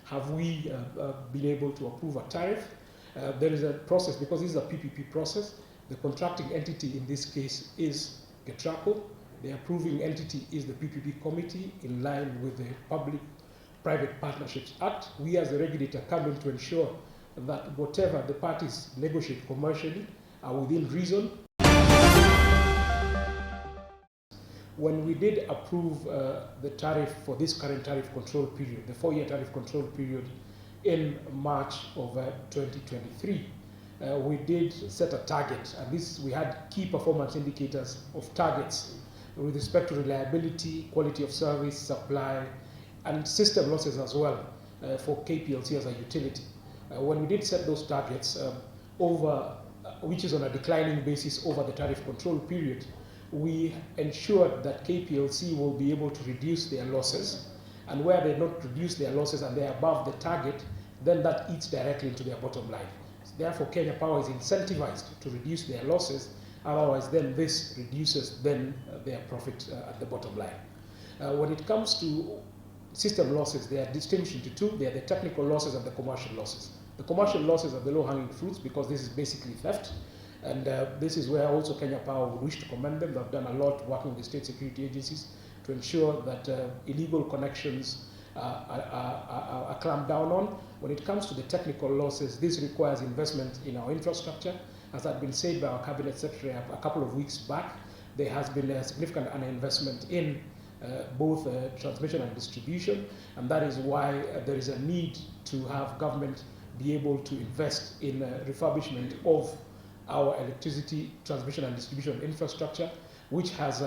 have we been able to approve a tariff. There is a process, because this is a PPP process. The contracting entity in this case is Kiptoo. The approving entity is the PPP committee in line with the Public-Private Partnerships Act. We as the regulator come in to ensure that whatever the parties negotiate commercially are within reason. When we did approve the tariff for this current tariff control period, the 4-year tariff control period in March of 2023, we did set a target, and we had key performance indicators of targets with respect to reliability, quality of service, supply, and system losses as well for KPLC as a utility. When we did set those targets, which is on a declining basis over the tariff control period, we ensured that KPLC will be able to reduce their losses, and where they not reduce their losses and they're above the target, then that eats directly into their bottom line. Therefore, Kenya Power is incentivized to reduce their losses, otherwise then this reduces then their profit at the bottom line. When it comes to system losses, they are distinguished into two. They are the technical losses and the commercial losses. The commercial losses are the low-hanging fruits, because this is basically theft. And this is where also Kenya Power would wish to commend them. They've done a lot working with the state security agencies to ensure that illegal connections are clamped down on. When it comes to the technical losses, this requires investment in our infrastructure. As had been said by our Cabinet Secretary a couple of weeks back, there has been a significant underinvestment in both transmission and distribution, and that is why there is a need to have government be able to invest in refurbishment of our electricity transmission and distribution infrastructure, which has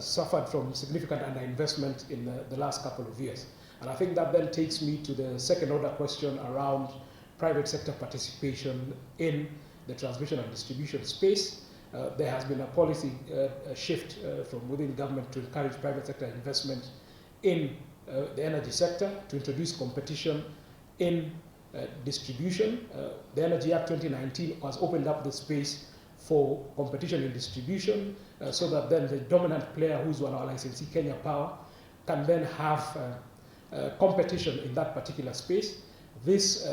suffered from significant underinvestment in the last couple of years. And I think that then takes me to the second order question around private sector participation in the transmission and distribution space. There has been a policy shift from within government to encourage private sector investment in the energy sector, to introduce competition in distribution. The Energy Act 2019 has opened up the space for competition in distribution, so that then the dominant player, who's one of our licensee, Kenya Power, can then have competition in that particular space. This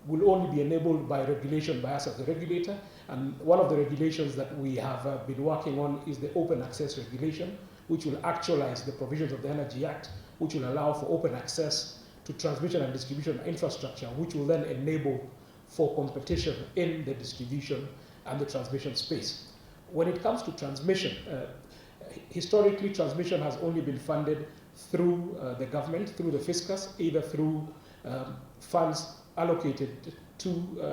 will only be enabled by regulation by us as the regulator, and one of the regulations that we have been working on is the open access regulation, which will actualize the provisions of the Energy Act, which will allow for open access to transmission and distribution infrastructure, which will then enable for competition in the distribution and the transmission space. When it comes to transmission, historically transmission has only been funded through the government, through the fiscus, either through funds allocated to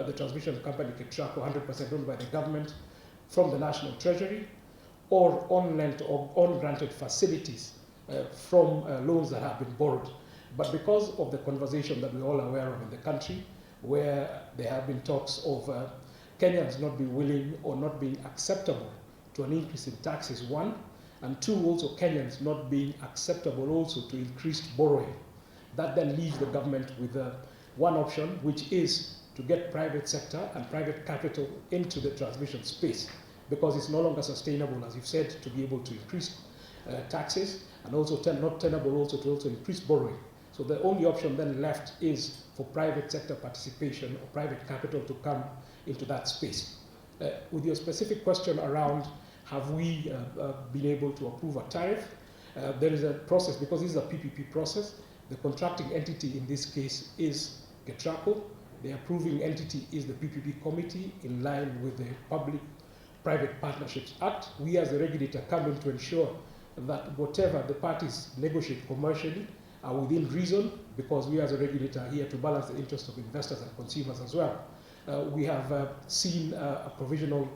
the transmission company Kiptoo, 100% owned by the government, from the National Treasury, or on lent or on granted facilities from loans that have been borrowed. But because of the conversation that we're all aware of in the country, where there have been talks of Kenyans not being willing or not being acceptable to an increase in taxes, one, and two, also Kenyans not being acceptable also to increased borrowing. That then leaves the government with one option, which is to get private sector and private capital into the transmission space, because it's no longer sustainable, as you've said, to be able to increase taxes, and also not tenable also to also increase borrowing. So the only option then left is for private sector participation or private capital to come into that space. With your specific question around have we been able to approve a tariff, there is a process, because this is a PPP process. The contracting entity in this case is Kiptoo. The approving entity is the PPP committee in line with the Public-Private Partnerships Act. We as the regulator come in to ensure that whatever the parties negotiate commercially are within reason, because we as a regulator are here to balance the interests of investors and consumers as well. We have seen a provisional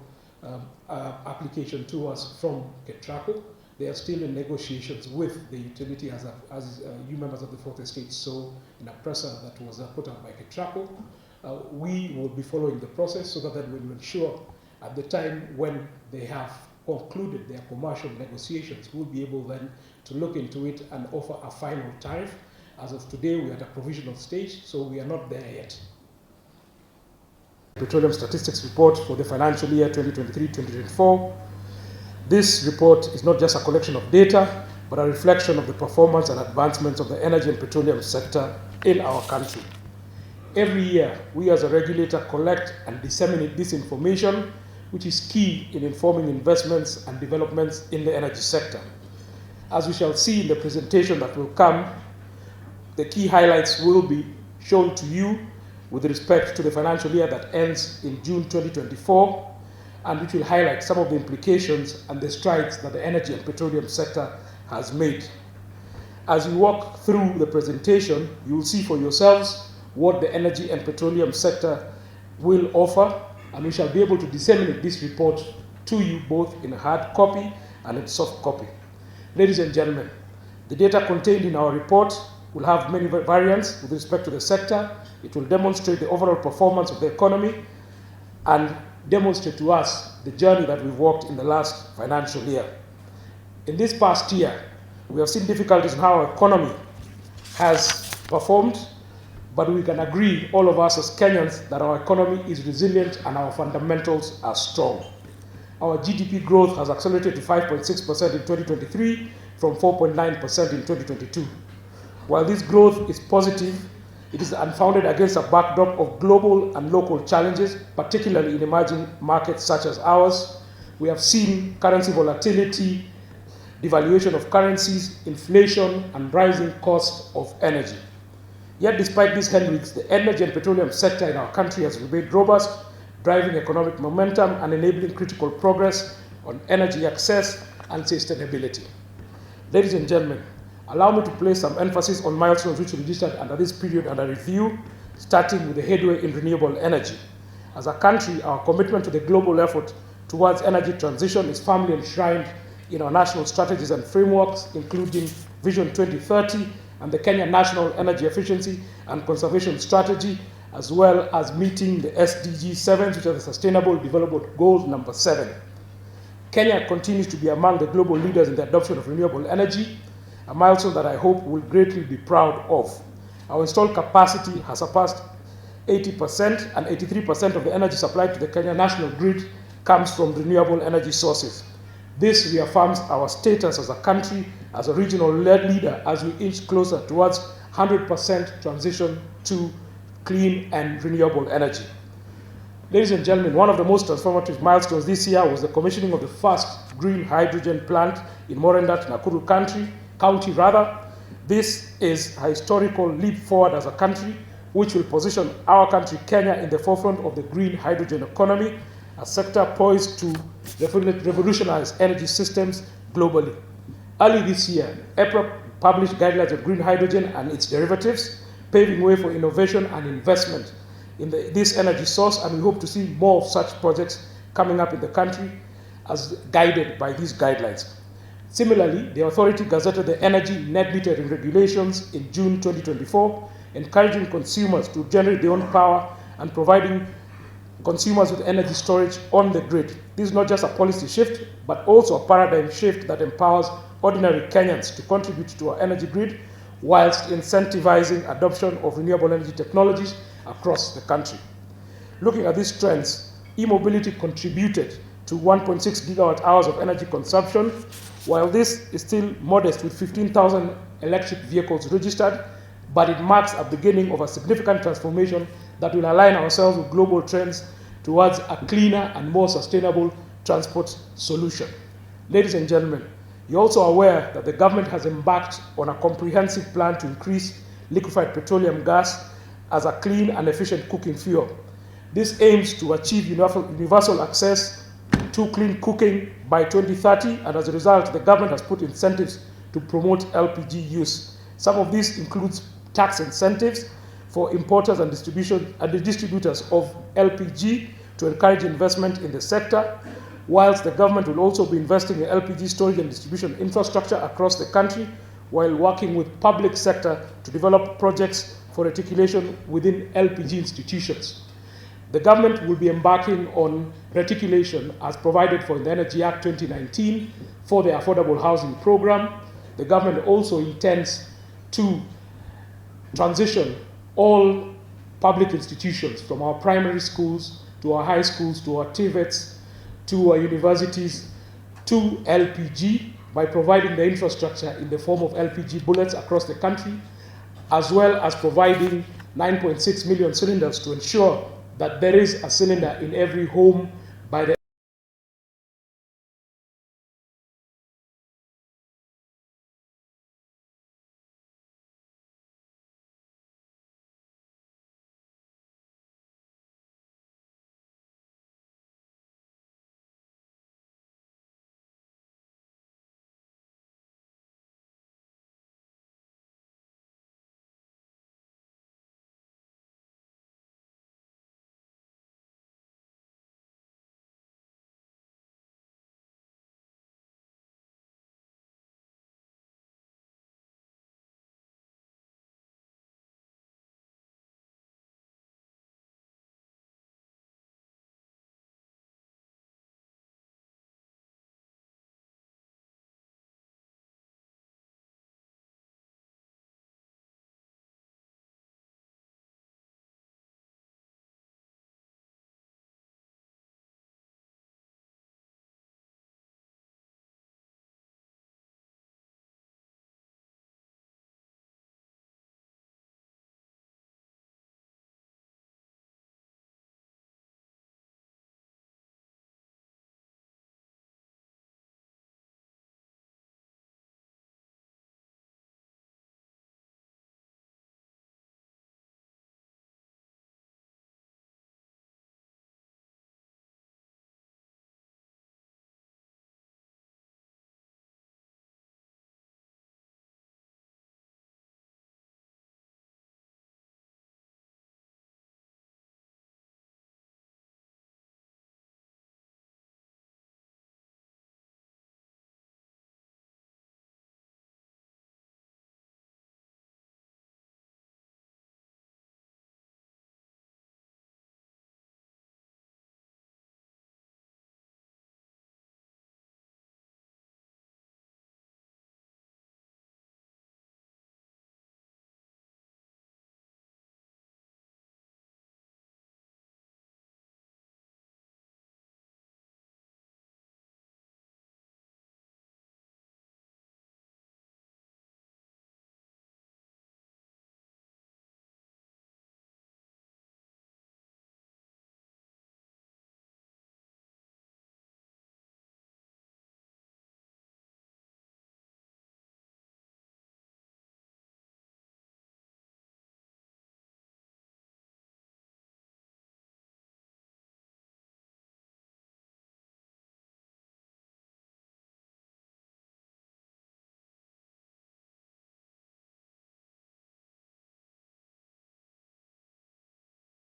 application to us from Kiptoo. They are still in negotiations with the utility, as you members of the Fourth Estate saw in a presser that was put out by Kiptoo. We will be following the process so that we will ensure at the time when they have concluded their commercial negotiations, we'll be able then to look into it and offer a final tariff. As of today, we're at a provisional stage, so we are not there yet. Petroleum Statistics Report for the financial year 2023-2024. This report is not just a collection of data, but a reflection of the performance and advancements of the energy and petroleum sector in our country. Every year, we as a regulator collect and disseminate this information, which is key in informing investments and developments in the energy sector. As we shall see in the presentation that will come, the key highlights will be shown to you with respect to the financial year that ends in June 2024, and which will highlight some of the implications and the strides that the energy and petroleum sector has made. As you walk through the presentation, you will see for yourselves what the energy and petroleum sector will offer, and we shall be able to disseminate this report to you both in a hard copy and in soft copy. Ladies and gentlemen, the data contained in our report will have many variants with respect to the sector. It will demonstrate the overall performance of the economy and demonstrate to us the journey that we've walked in the last financial year. In this past year, we have seen difficulties in how our economy has performed, but we can agree, all of us as Kenyans, that our economy is resilient and our fundamentals are strong. Our GDP growth has accelerated to 5.6% in 2023 from 4.9% in 2022. While this growth is positive, it is unfounded against a backdrop of global and local challenges, particularly in emerging markets such as ours. We have seen currency volatility, devaluation of currencies, inflation, and rising costs of energy. Yet despite these headwinds, the energy and petroleum sector in our country has remained robust, driving economic momentum and enabling critical progress on energy access and sustainability. Ladies and gentlemen, allow me to place some emphasis on milestones which were registered under this period under review, starting with the headway in renewable energy. As a country, our commitment to the global effort towards energy transition is firmly enshrined in our national strategies and frameworks, including Vision 2030 and the Kenya National Energy Efficiency and Conservation Strategy, as well as meeting the SDG 7, which are the Sustainable Development Goals number 7. Kenya continues to be among the global leaders in the adoption of renewable energy, a milestone that I hope we'll greatly be proud of. Our installed capacity has surpassed 80%, and 83% of the energy supplied to the Kenya national grid comes from renewable energy sources. This reaffirms our status as a country, as a regional leader, as we inch closer towards 100% transition to clean and renewable energy. Ladies and gentlemen, one of the most transformative milestones this year was the commissioning of the first green hydrogen plant in Morendat, Nakuru County. This is a historical leap forward as a country, which will position our country, Kenya, in the forefront of the green hydrogen economy, a sector poised to revolutionize energy systems globally. Early this year, Epra published guidelines on green hydrogen and its derivatives, paving way for innovation and investment in this energy source, and we hope to see more of such projects coming up in the country as guided by these guidelines. Similarly, the authority gazetted the energy net metering regulations in June 2024, encouraging consumers to generate their own power and providing consumers with energy storage on the grid. This is not just a policy shift, but also a paradigm shift that empowers ordinary Kenyans to contribute to our energy grid, whilst incentivizing adoption of renewable energy technologies across the country. Looking at these trends, e-mobility contributed to 1.6 gigawatt hours of energy consumption. While this is still modest with 15,000 electric vehicles registered, but it marks a beginning of a significant transformation that will align ourselves with global trends towards a cleaner and more sustainable transport solution. Ladies and gentlemen, you're also aware that the government has embarked on a comprehensive plan to increase liquefied petroleum gas as a clean and efficient cooking fuel. This aims to achieve universal access to clean cooking by 2030, and as a result, the government has put incentives to promote LPG use. Some of this includes tax incentives for importers and the distributors of LPG to encourage investment in the sector, whilst the government will also be investing in LPG storage and distribution infrastructure across the country, while working with public sector to develop projects for reticulation within LPG institutions. The government will be embarking on reticulation as provided for in the Energy Act 2019 for the affordable housing program. The government also intends to transition all public institutions, from our primary schools to our high schools to our TVETs to our universities, to LPG by providing the infrastructure in the form of LPG bullets across the country, as well as providing 9.6 million cylinders to ensure that there is a cylinder in every home by the